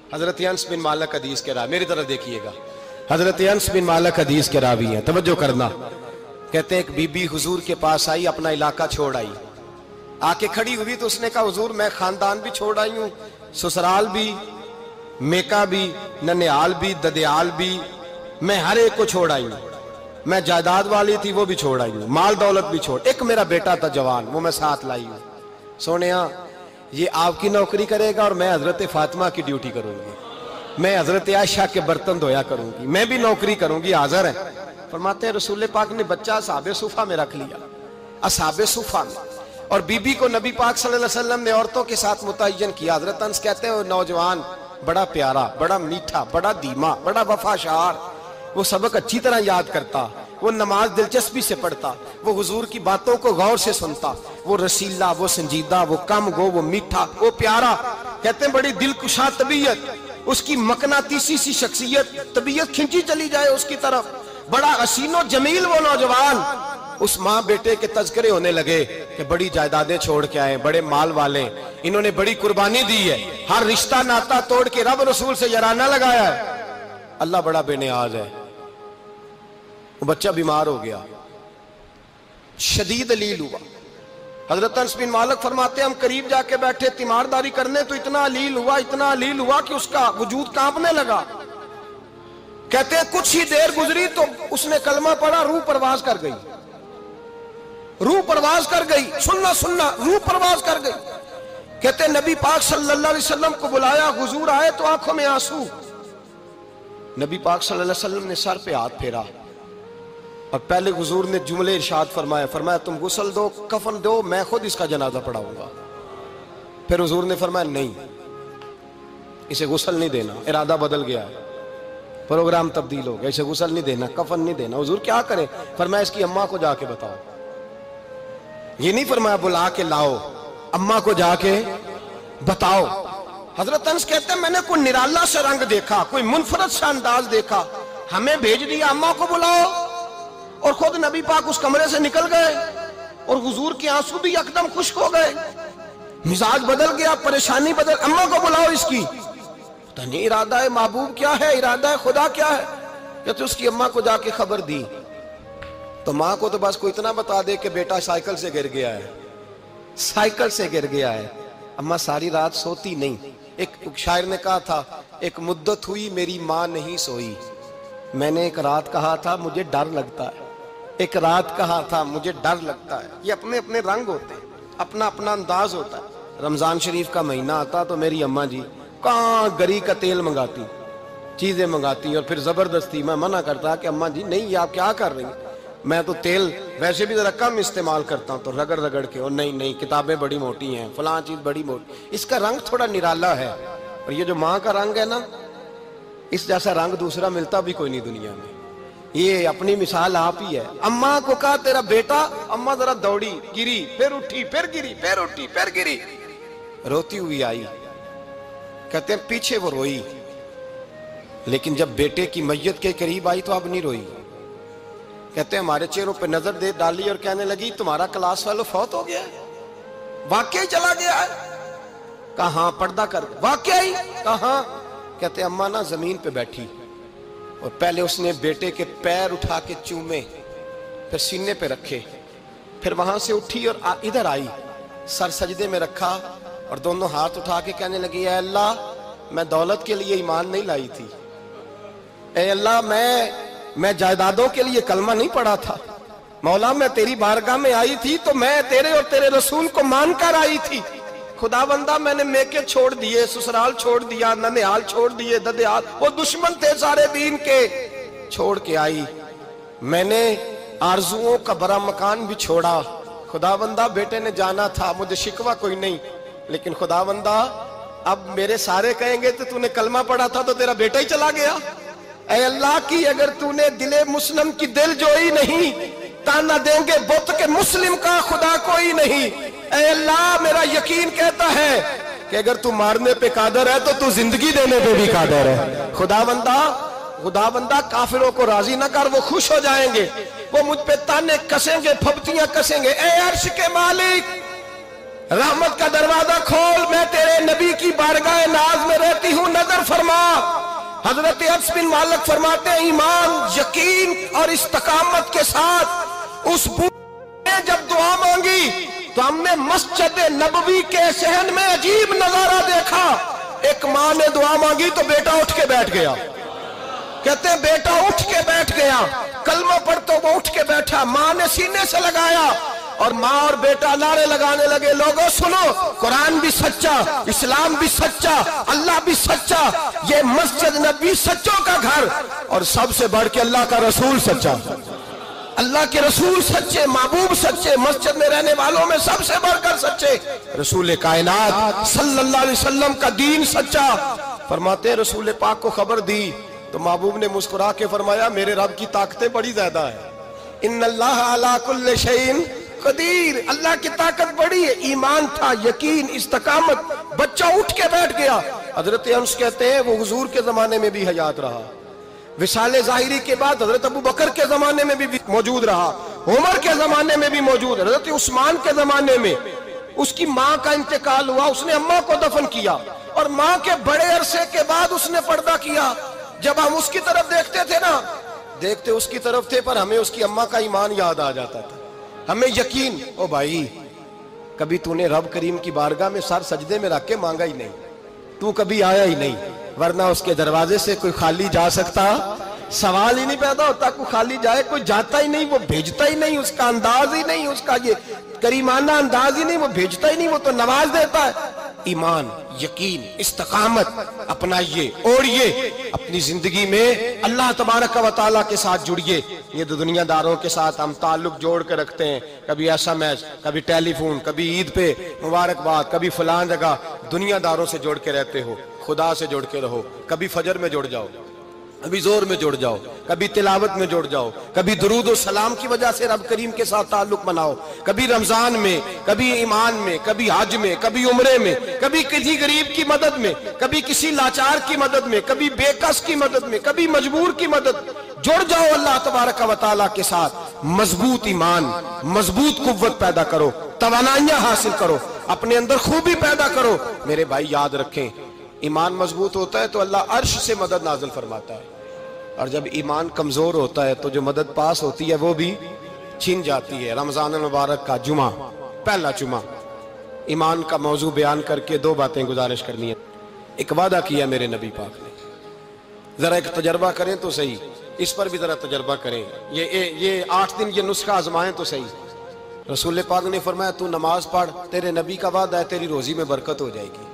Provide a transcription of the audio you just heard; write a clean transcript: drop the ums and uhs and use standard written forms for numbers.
हजरत अनस बिन मालिक हदीस के रावी, मेरी तरफ देखिएगा, हजरत अनस बिन मालिक हदीस के रावी हैं, तवज्जो करना। कहते हैं एक बीबी हुजूर के पास आई, अपना इलाका छोड़ आई, आके खड़ी हुई तो उसने कहा हुजूर मैं खानदान भी छोड़ आई हूं, ससुराल भी, मेका भी, ननिहाल भी, ददियाल भी, मैं हर एक को छोड़ आई हूं, मैं जायदाद वाली थी वो भी छोड़ आई हूं, माल दौलत भी छोड़, एक मेरा बेटा था जवान वो मैं साथ लाई हूं। सोनिया ये आपकी नौकरी करेगा और मैं हजरत फातिमा की ड्यूटी करूंगी, मैं हजरत आयशा के बर्तन धोया करूंगी, मैं भी नौकरी करूंगी, हाजिर है। फरमाते हैं रसूल पाक ने बच्चा असहाबे सुफा में रख लिया, असहाबे सुफा में, और बीबी को नबी पाक सल्लल्लाहु अलैहि वसल्लम ने औरतों के साथ मुतय्यन किया। हजरत अनस कहते हैं वो नौजवान बड़ा प्यारा, बड़ा मीठा, बड़ा धीमा, बड़ा वफाशार, वो सबक अच्छी तरह याद करता, वो नमाज दिलचस्पी से पढ़ता, वो हुजूर की बातों को गौर से सुनता, वो रसीला, वो संजीदा, वो कम गो, वो मीठा, वो प्यारा। कहते हैं बड़ी दिलकुशा तबीयत, उसकी मकनातीसी सी शख्सियत, तबीयत खिंची चली जाए उसकी तरफ, बड़ा हसीनो जमील वो नौजवान। उस माँ बेटे के तज़किरे होने लगे कि बड़ी जायदादें छोड़ के आए, बड़े माल वाले, इन्होंने बड़ी कुर्बानी दी है, हर रिश्ता नाता तोड़ के रब रसूल से याराना लगाया है, अल्लाह बड़ा बेनियाज है। वो बच्चा बीमार हो गया, शदीद अलील हुआ। हजरत अनस बिन मालिक फरमाते हम करीब जाके बैठे तीमारदारी करने तो इतना अलील हुआ, इतना अलील हुआ कि उसका वजूद कांपने लगा। कहते हैं कुछ ही देर गुजरी तो उसने कलमा पढ़ा, रूह परवाज कर गई, रूह परवाज कर गई, सुनना सुनना, रूह परवाज कर गई। कहते नबी पाक सल्लल्लाहु अलैहि वसल्लम को बुलाया, हुजूर आए तो आंखों में आंसू। नबी पाक सल्लल्लाहु अलैहि वसल्लम ने सर पे हाथ फेरा और पहले हुजूर ने जुमले इरशाद फरमाया, फरमाया तुम गुस्ल दो, कफन दो, मैं खुद इसका जनाजा पढ़ाऊंगा। फिर हुजूर ने फरमाया नहीं, इसे गुस्ल नहीं देना, इरादा बदल गया है, प्रोग्राम तब्दील हो गया, इसे गुस्ल नहीं देना, कफन नहीं देना। हुजूर क्या करें? फरमाया इसकी अम्मा को जाके बताओ। ये नहीं फरमाया बुला के लाओ, अम्मा को जाके बताओ। हजरत अनस कहते हैं मैंने कोई निराला सा रंग देखा, कोई मुनफरद सा अंदाज देखा, हमें भेज दिया अम्मा को बुलाओ, और खुद नबी पाक उस कमरे से निकल गए और हुजूर के आंसू भी एकदम खुश्क हो गए, मिजाज बदल गया, परेशानी बदल, अम्मा को बुलाओ इसकी। पता नहीं इरादा है महबूब क्या है, इरादा है खुदा क्या है। कहते उसकी अम्मा को जाके खबर दी तो माँ को तो बस कोई इतना बता दे कि बेटा साइकिल से गिर गया है, साइकिल से गिर गया है। अम्मा सारी रात सोती नहीं। एक शायर ने कहा था, एक मुद्दत हुई मेरी माँ नहीं सोई, मैंने एक रात कहा था मुझे डर लगता है, एक रात कहा था मुझे डर लगता है। ये अपने अपने रंग होते हैं, अपना अपना अंदाज होता है। रमजान शरीफ का महीना आता तो मेरी अम्मा जी कहाँ गरी का तेल मंगाती, चीजें मंगाती, और फिर जबरदस्ती मैं मना करता कि अम्मा जी नहीं, ये आप क्या कर रही हैं, मैं तो तेल वैसे भी जरा कम इस्तेमाल करता हूँ, तो रगड़ रगड़ के, और नहीं नहीं किताबें बड़ी मोटी हैं, फलां चीज बड़ी मोटी, इसका रंग थोड़ा निराला है। और ये जो माँ का रंग है ना, इस जैसा रंग दूसरा मिलता भी कोई नहीं दुनिया में। ये अपनी मिसाल आप ही है। अम्मा को कहा तेरा बेटा, अम्मा जरा दौड़ी, गिरी, फिर उठी, फिर गिरी, फिर उठी, फिर गिरी, रोती हुई आई। कहते हैं पीछे वो रोई, लेकिन जब बेटे की मैयत के करीब आई तो अब नहीं रोई। कहते हैं हमारे चेहरों पे नजर दे डाली और कहने लगी तुम्हारा क्लास फेलो फौत हो गया है, वाकई चला गया है। कहाँ? पर्दा कर, वाकई कहाँ? कहते अम्मा ना जमीन पे बैठी और पहले उसने बेटे के पैर उठा के चूमे, फिर सीने पे रखे, फिर वहां से उठी और इधर आई, सर सजदे में रखा और दोनों हाथ उठा के कहने लगी ऐ अल्लाह मैं दौलत के लिए ईमान नहीं लाई थी, ऐ अल्लाह मैं जायदादों के लिए कलमा नहीं पढ़ा था, मौला मैं तेरी बारगाह में आई थी तो मैं तेरे और तेरे रसूल को मानकर आई थी। खुदाबंदा मैंने मेके छोड़ दिए, ससुराल छोड़ दिया, ननिहाल छोड़ दिए, ददियाल, वो दुश्मन थे सारे दीन के, छोड़ के आई। मैंने आरजुओं का बड़ा मकान भी छोड़ा। खुदाबंदा बेटे ने जाना था, मुझे शिकवा कोई नहीं, लेकिन खुदाबंदा अब मेरे सारे कहेंगे तो तूने कलमा पढ़ा था तो तेरा बेटा ही चला गया। ऐ अल्लाह की अगर तूने दिले मुस्लिम की दिल जोई नहीं, ताना देंगे बुत के मुस्लिम का खुदा कोई नहीं। ऐ अल्लाह मेरा यकीन कहता है कि अगर तू मारने पे कादर है तो तू जिंदगी देने पे भी कादर है। खुदाबंदा काफिरों को राजी ना कर, वो खुश हो जाएंगे, वो मुझ पे ताने कसेंगे, फबतियां कसेंगे। ऐ अर्श के मालिक रहमत का दरवाजा खोल, मैं तेरे नबी की बारगाह नाज में रहती हूं, नजर फरमा। हजरत अनस बिन मालिक फरमाते हैं, ईमान, यकीन और इस्तकामत के साथ उस बूढ़े ने जब दुआ मांगी तो हमने मस्जिद नबवी के सहन में अजीब नजारा देखा। एक माँ ने दुआ मांगी तो बेटा उठ के बैठ गया। कहते हैं बेटा उठ के बैठ गया, कलमा पढ़ तो वो उठ के बैठा, माँ ने सीने से लगाया और माँ और बेटा नारे लगाने लगे, लोगों सुनो, कुरान भी सच्चा, इस्लाम भी सच्चा, अल्लाह भी सच्चा, ये मस्जिद नबी सच्चों का घर, और सबसे बढ़ के अल्लाह का रसूल सच्चा। अल्लाह के रसूल सच्चे, महबूब सच्चे, मस्जिद में रहने वालों में सबसे बढ़कर सच्चे रसूल कायनात सल्लल्लाहु अलैहि वसल्लम का दीन सच्चा। फरमाते रसूल पाक को खबर दी तो महबूब ने मुस्कुरा के फरमाया, मेरे रब की ताकतें बड़ी ज्यादा है। इन्नल्लाह अला कुल्लि शैइन कदीर, अल्लाह की ताकत बड़ी है। ईमान था, यकीन, इस्तकामत, बच्चा उठ के बैठ गया। हजरत अनस कहते हैं वो हुजूर के जमाने में भी हयात रहा, विसाले ज़ाहिरी के बाद हजरत अबू बकर के जमाने में भी मौजूद रहा, उमर के जमाने में भी मौजूद, हजरत उस्मान के जमाने में उसकी माँ का इंतकाल हुआ, उसने अम्मा को दफन किया और माँ के बड़े अरसे के बाद उसने पर्दा किया। जब हम उसकी तरफ देखते थे ना, देखते उसकी तरफ थे, पर हमें उसकी अम्मा का ईमान याद आ जाता था, हमें यकीन। ओ भाई, कभी तूने रब करीम की बारगाह में सर सजदे में रख के मांगा ही नहीं, तू कभी आया ही नहीं, वरना उसके दरवाजे से कोई खाली जा सकता, सवाल ही नहीं पैदा होता। कोई खाली जाए, कोई जाता ही नहीं, वो भेजता ही नहीं, उसका अंदाज ही नहीं, उसका ये करीमाना अंदाज ही नहीं, वो भेजता ही नहीं, वो तो नवाज देता है। ईमान, यकीन, इस्तकामत अपनाइए, ओढ़िए अपनी जिंदगी में, अल्लाह तबारक व तआला के साथ जुड़िए। ये तो दुनियादारों के साथ हम ताल्लुक जोड़ के रखते हैं, कभी SMS, कभी टेलीफोन, कभी ईद पे मुबारकबाद, कभी फलान जगह, दुनियादारों से जोड़ के रहते हो, खुदा से जोड़ के रहो। कभी फजर में जुड़ जाओ, कभी जोर में जुड़ जाओ, कभी तिलावत में जुड़ जाओ, कभी दुरूद और सलाम की वजह से रब करीम के साथ ताल्लुक बनाओ, कभी रमजान में, कभी ईमान में, कभी हज में, कभी उम्रे में, कभी किसी गरीब की मदद में, कभी किसी लाचार की मदद में, कभी बेकस की मदद में, कभी मजबूर की मदद। जुड़ जाओ अल्लाह तबारक व तआला के साथ, मजबूत ईमान, मजबूत कुव्वत पैदा करो, तवानाइयां हासिल करो, अपने अंदर खूबी पैदा करो। मेरे भाई याद रखें, ईमान मजबूत होता है तो अल्लाह अर्श से मदद नाजिल फरमाता है, और जब ईमान कमजोर होता है तो जो मदद पास होती है वो भी छीन जाती है। रमजान मुबारक का जुमा, पहला जुमा, ईमान का मौजू बयान करके दो बातें गुजारिश करनी है। एक वादा किया मेरे नबी पाक ने, जरा एक तजर्बा करें तो सही, इस पर भी जरा तजर्बा करें, ये 8 दिन ये नुस्खा आजमाएं तो सही। रसूल पाक ने फरमाया, तू नमाज पढ़, तेरे नबी का वादा है तेरी रोजी में बरकत हो जाएगी।